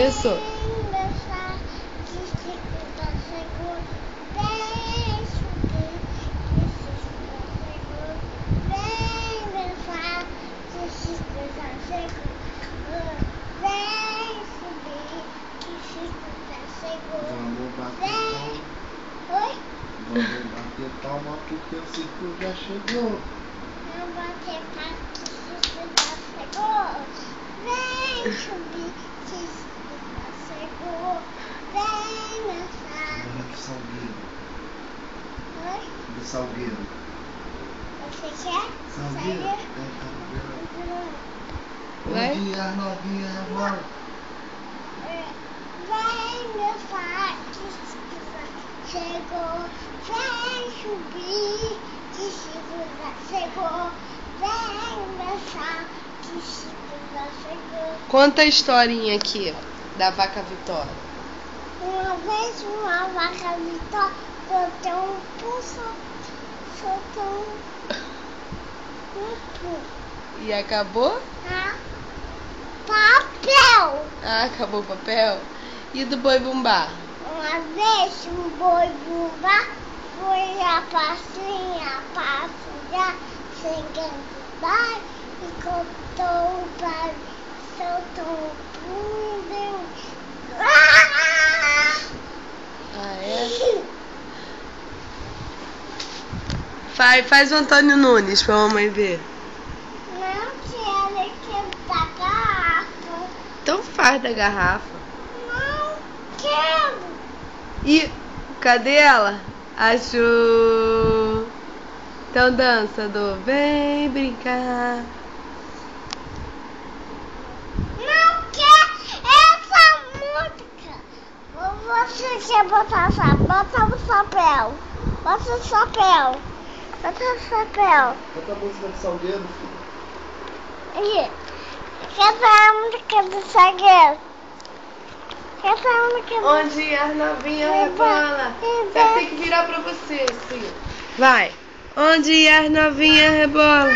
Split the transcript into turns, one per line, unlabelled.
Começou.
Vamos bater palma porque o circo já chegou.
Vamos bater palma porque o circo já chegou. Vem subir que o circo já chegou. Vem dançar.
Agora do Salgueiro.
Oi?
Do Salgueiro.
Você quer?
Salgueiro?
Vai?
Bom dia, novinha, amor.
Vem dançar que o circo já chegou. Vem subir que o circo já chegou. Vem dançar que o circo já chegou.
Conta a historinha aqui da vaca Vitória.
Uma vez uma vaca Vitória soltou um pulso, soltou um pulso.
E acabou?
Papel!
Ah, acabou o papel? E do boi bumbá?
Uma vez um boi bumbá foi a passear, chegando lá e contou o pai, soltou um pulso.
Ah, é? Faz o Antônio Nunes pra mamãe ver.
Não quero que da garrafa.
Então faz da garrafa.
Não quero.
E cadê ela? Achou. Então dança do vem brincar.
Não quero essa música. Você quer botar bota o chapéu. Bota o chapéu. Bota o chapéu.
Canta a música do Salgueiro, filho.
Aí. Canta a música do Salgueiro. Canta a música do
Onde as novinhas rebola. Você tem que virar pra você, assim. Vai. Onde as novinhas rebola.